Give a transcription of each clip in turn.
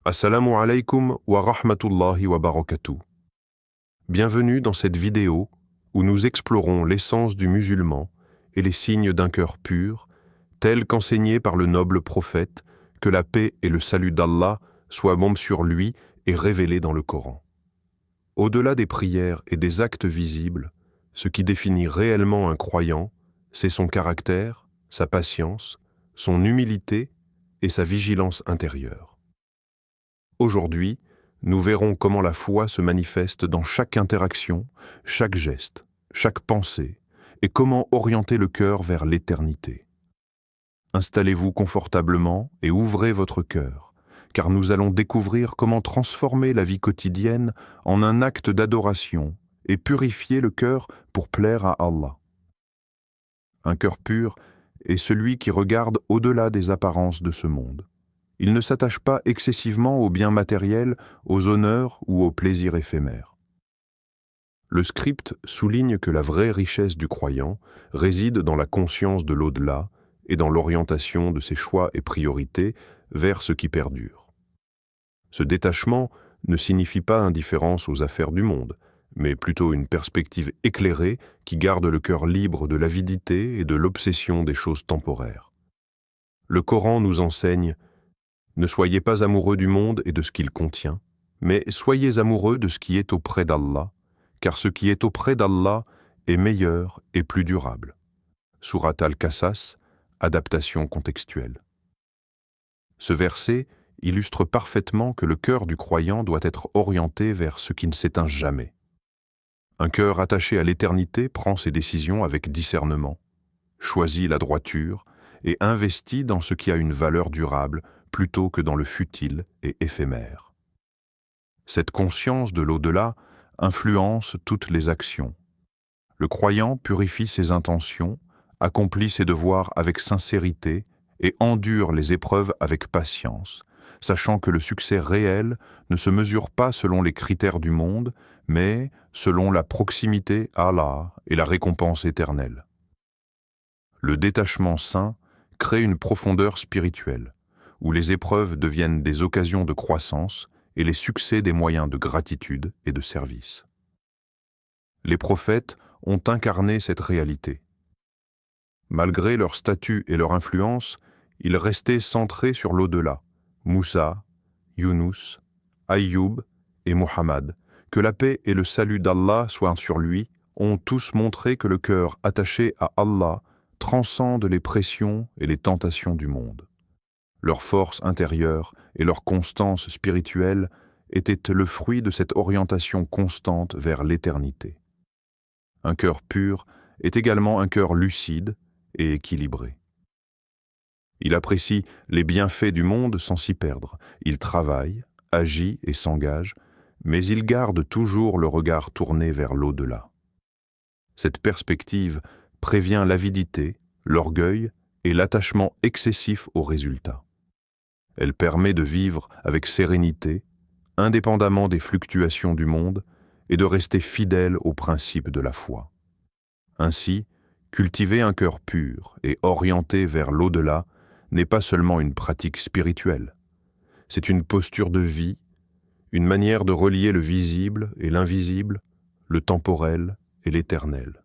Assalamu alaikum wa rahmatullahi wa barakatuh. Bienvenue dans cette vidéo où nous explorons l'essence du musulman et les signes d'un cœur pur, tels qu'enseignés par le noble prophète, que la paix et le salut d'Allah soient bombes sur lui et révélés dans le Coran. Au-delà des prières et des actes visibles, ce qui définit réellement un croyant, c'est son caractère, sa patience, son humilité et sa vigilance intérieure. Aujourd'hui, nous verrons comment la foi se manifeste dans chaque interaction, chaque geste, chaque pensée, et comment orienter le cœur vers l'éternité. Installez-vous confortablement et ouvrez votre cœur, car nous allons découvrir comment transformer la vie quotidienne en un acte d'adoration et purifier le cœur pour plaire à Allah. Un cœur pur est celui qui regarde au-delà des apparences de ce monde. Il ne s'attache pas excessivement aux biens matériels, aux honneurs ou aux plaisirs éphémères. Le script souligne que la vraie richesse du croyant réside dans la conscience de l'au-delà et dans l'orientation de ses choix et priorités vers ce qui perdure. Ce détachement ne signifie pas indifférence aux affaires du monde, mais plutôt une perspective éclairée qui garde le cœur libre de l'avidité et de l'obsession des choses temporaires. Le Coran nous enseigne: ne soyez pas amoureux du monde et de ce qu'il contient, mais soyez amoureux de ce qui est auprès d'Allah, car ce qui est auprès d'Allah est meilleur et plus durable. Surat Al-Qasas, adaptation contextuelle. Ce verset illustre parfaitement que le cœur du croyant doit être orienté vers ce qui ne s'éteint jamais. Un cœur attaché à l'éternité prend ses décisions avec discernement, choisit la droiture et investit dans ce qui a une valeur durable plutôt que dans le futile et éphémère. Cette conscience de l'au-delà influence toutes les actions. Le croyant purifie ses intentions, accomplit ses devoirs avec sincérité et endure les épreuves avec patience, sachant que le succès réel ne se mesure pas selon les critères du monde, mais selon la proximité à Allah et la récompense éternelle. Le détachement saint crée une profondeur spirituelle, où les épreuves deviennent des occasions de croissance et les succès des moyens de gratitude et de service. Les prophètes ont incarné cette réalité. Malgré leur statut et leur influence, ils restaient centrés sur l'au-delà. Moussa, Younous, Aïyoub et Muhammad, que la paix et le salut d'Allah soient sur lui, ont tous montré que le cœur attaché à Allah transcende les pressions et les tentations du monde. Leur force intérieure et leur constance spirituelle étaient le fruit de cette orientation constante vers l'éternité. Un cœur pur est également un cœur lucide et équilibré. Il apprécie les bienfaits du monde sans s'y perdre. Il travaille, agit et s'engage, mais il garde toujours le regard tourné vers l'au-delà. Cette perspective prévient l'avidité, l'orgueil et l'attachement excessif aux résultats. Elle permet de vivre avec sérénité, indépendamment des fluctuations du monde, et de rester fidèle aux principes de la foi. Ainsi, cultiver un cœur pur et orienté vers l'au-delà n'est pas seulement une pratique spirituelle. C'est une posture de vie, une manière de relier le visible et l'invisible, le temporel et l'éternel.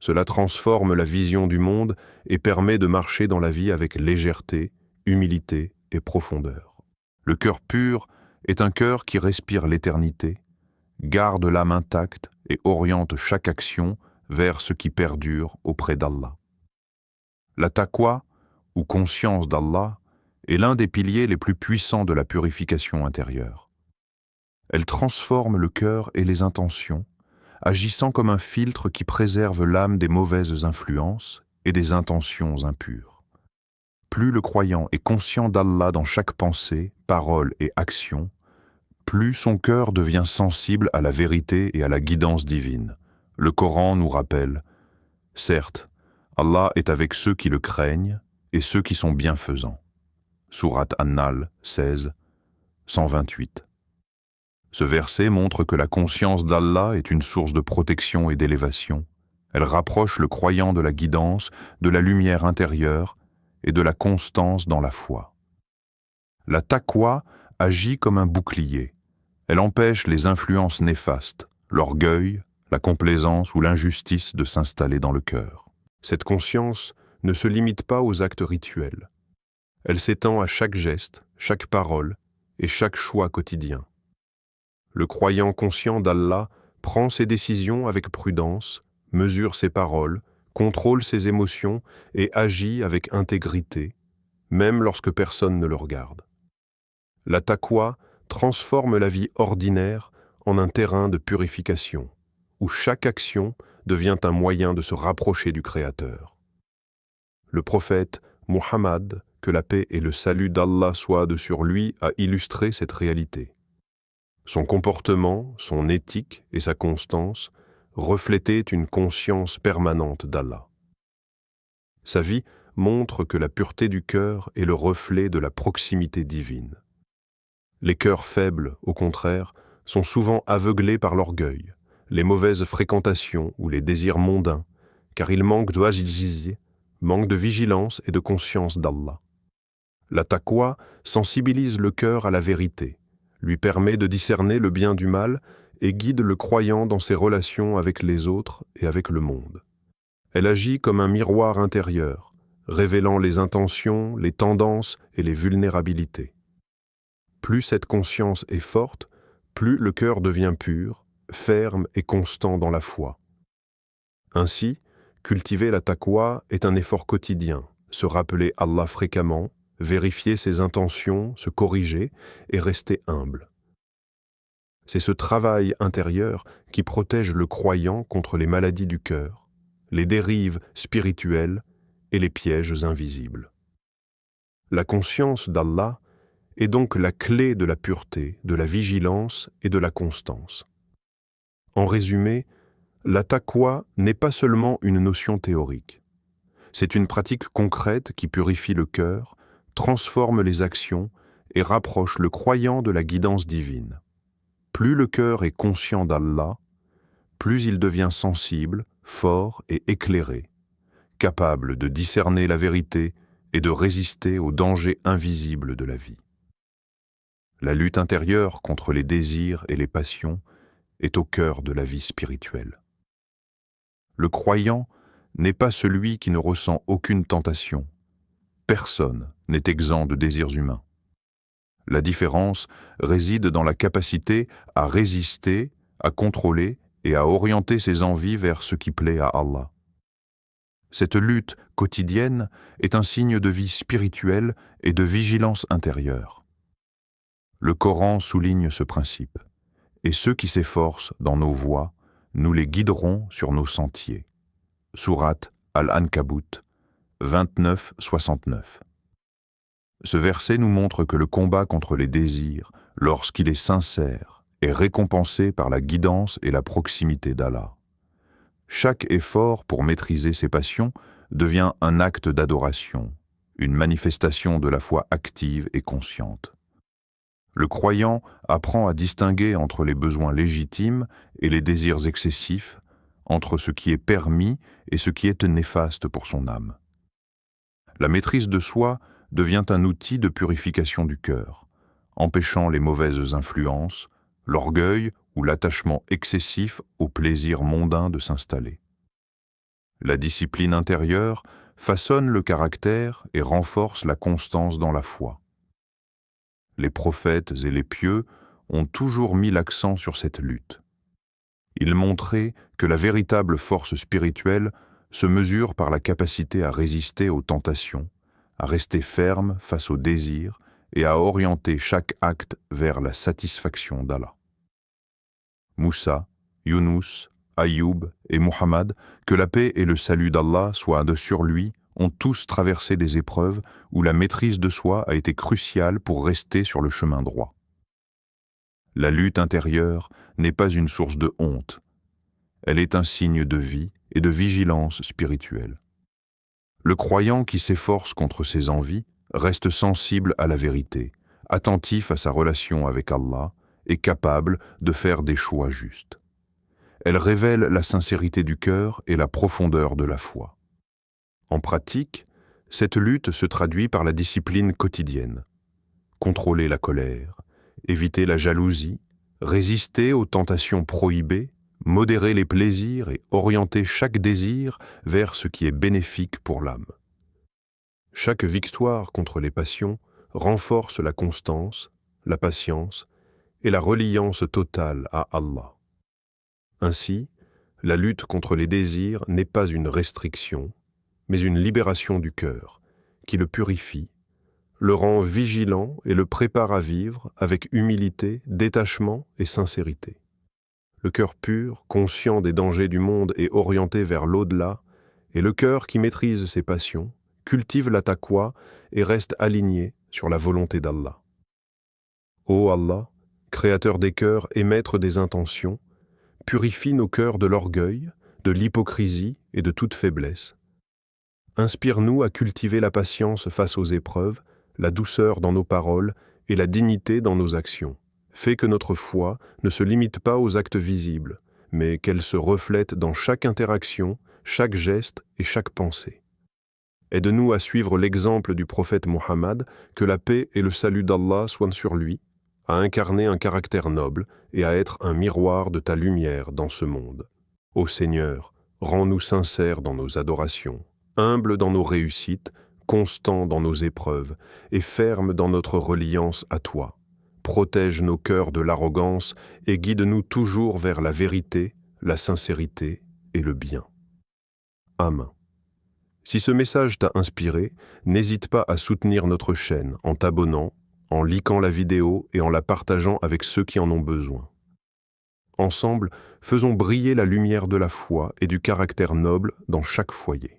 Cela transforme la vision du monde et permet de marcher dans la vie avec légèreté, humilité et profondeur. Le cœur pur est un cœur qui respire l'éternité, garde l'âme intacte et oriente chaque action vers ce qui perdure auprès d'Allah. La taqwa, ou conscience d'Allah, est l'un des piliers les plus puissants de la purification intérieure. Elle transforme le cœur et les intentions, agissant comme un filtre qui préserve l'âme des mauvaises influences et des intentions impures. Plus le croyant est conscient d'Allah dans chaque pensée, parole et action, plus son cœur devient sensible à la vérité et à la guidance divine. Le Coran nous rappelle: certes, Allah est avec ceux qui le craignent et ceux qui sont bienfaisants. Surat An-Nahl 16, 128. Ce verset montre que la conscience d'Allah est une source de protection et d'élévation. Elle rapproche le croyant de la guidance, de la lumière intérieure et de la constance dans la foi. La taqwa agit comme un bouclier. Elle empêche les influences néfastes, l'orgueil, la complaisance ou l'injustice de s'installer dans le cœur. Cette conscience ne se limite pas aux actes rituels. Elle s'étend à chaque geste, chaque parole et chaque choix quotidien. Le croyant conscient d'Allah prend ses décisions avec prudence, mesure ses paroles, contrôle ses émotions et agit avec intégrité, même lorsque personne ne le regarde. La taqwa transforme la vie ordinaire en un terrain de purification, où chaque action devient un moyen de se rapprocher du Créateur. Le prophète Muhammad, que la paix et le salut d'Allah soient de sur lui, a illustré cette réalité. Son comportement, son éthique et sa constance reflétaient une conscience permanente d'Allah. Sa vie montre que la pureté du cœur est le reflet de la proximité divine. Les cœurs faibles, au contraire, sont souvent aveuglés par l'orgueil, les mauvaises fréquentations ou les désirs mondains, car ils manquent de vigilance et de conscience d'Allah. La taqwa sensibilise le cœur à la vérité, lui permet de discerner le bien du mal et guide le croyant dans ses relations avec les autres et avec le monde. Elle agit comme un miroir intérieur, révélant les intentions, les tendances et les vulnérabilités. Plus cette conscience est forte, plus le cœur devient pur, ferme et constant dans la foi. Ainsi, cultiver la taqwa est un effort quotidien, se rappeler Allah fréquemment, vérifier ses intentions, se corriger et rester humble. C'est ce travail intérieur qui protège le croyant contre les maladies du cœur, les dérives spirituelles et les pièges invisibles. La conscience d'Allah est donc la clé de la pureté, de la vigilance et de la constance. En résumé, la taqwa n'est pas seulement une notion théorique. C'est une pratique concrète qui purifie le cœur, transforme les actions et rapproche le croyant de la guidance divine. Plus le cœur est conscient d'Allah, plus il devient sensible, fort et éclairé, capable de discerner la vérité et de résister aux dangers invisibles de la vie. La lutte intérieure contre les désirs et les passions est au cœur de la vie spirituelle. Le croyant n'est pas celui qui ne ressent aucune tentation. Personne n'est exempt de désirs humains. La différence réside dans la capacité à résister, à contrôler et à orienter ses envies vers ce qui plaît à Allah. Cette lutte quotidienne est un signe de vie spirituelle et de vigilance intérieure. Le Coran souligne ce principe, et ceux qui s'efforcent dans nos voies, nous les guiderons sur nos sentiers. Sourate Al-Ankabut 29-69. Ce verset nous montre que le combat contre les désirs, lorsqu'il est sincère, est récompensé par la guidance et la proximité d'Allah. Chaque effort pour maîtriser ses passions devient un acte d'adoration, une manifestation de la foi active et consciente. Le croyant apprend à distinguer entre les besoins légitimes et les désirs excessifs, entre ce qui est permis et ce qui est néfaste pour son âme. La maîtrise de soi devient un outil de purification du cœur, empêchant les mauvaises influences, l'orgueil ou l'attachement excessif au plaisir mondain de s'installer. La discipline intérieure façonne le caractère et renforce la constance dans la foi. Les prophètes et les pieux ont toujours mis l'accent sur cette lutte. Ils montraient que la véritable force spirituelle se mesure par la capacité à résister aux tentations, à rester ferme face aux désirs et à orienter chaque acte vers la satisfaction d'Allah. Moussa, Younous, Ayoub et Muhammad, que la paix et le salut d'Allah soient sur lui, ont tous traversé des épreuves où la maîtrise de soi a été cruciale pour rester sur le chemin droit. La lutte intérieure n'est pas une source de honte. Elle est un signe de vie et de vigilance spirituelle. Le croyant qui s'efforce contre ses envies reste sensible à la vérité, attentif à sa relation avec Allah et capable de faire des choix justes. Elle révèle la sincérité du cœur et la profondeur de la foi. En pratique, cette lutte se traduit par la discipline quotidienne. Contrôler la colère, éviter la jalousie, résister aux tentations prohibées, modérer les plaisirs et orienter chaque désir vers ce qui est bénéfique pour l'âme. Chaque victoire contre les passions renforce la constance, la patience et la reliance totale à Allah. Ainsi, la lutte contre les désirs n'est pas une restriction, mais une libération du cœur, qui le purifie, le rend vigilant et le prépare à vivre avec humilité, détachement et sincérité. Le cœur pur, conscient des dangers du monde et orienté vers l'au-delà, est le cœur qui maîtrise ses passions, cultive la taqwa et reste aligné sur la volonté d'Allah. Ô Allah, Créateur des cœurs et Maître des intentions, purifie nos cœurs de l'orgueil, de l'hypocrisie et de toute faiblesse. Inspire-nous à cultiver la patience face aux épreuves, la douceur dans nos paroles et la dignité dans nos actions. Fais que notre foi ne se limite pas aux actes visibles, mais qu'elle se reflète dans chaque interaction, chaque geste et chaque pensée. Aide-nous à suivre l'exemple du prophète Mohammed, que la paix et le salut d'Allah soient sur lui, à incarner un caractère noble et à être un miroir de ta lumière dans ce monde. Ô Seigneur, rends-nous sincères dans nos adorations, humbles dans nos réussites, constants dans nos épreuves et fermes dans notre reliance à toi. Protège nos cœurs de l'arrogance et guide-nous toujours vers la vérité, la sincérité et le bien. Amen. Si ce message t'a inspiré, n'hésite pas à soutenir notre chaîne en t'abonnant, en likant la vidéo et en la partageant avec ceux qui en ont besoin. Ensemble, faisons briller la lumière de la foi et du caractère noble dans chaque foyer.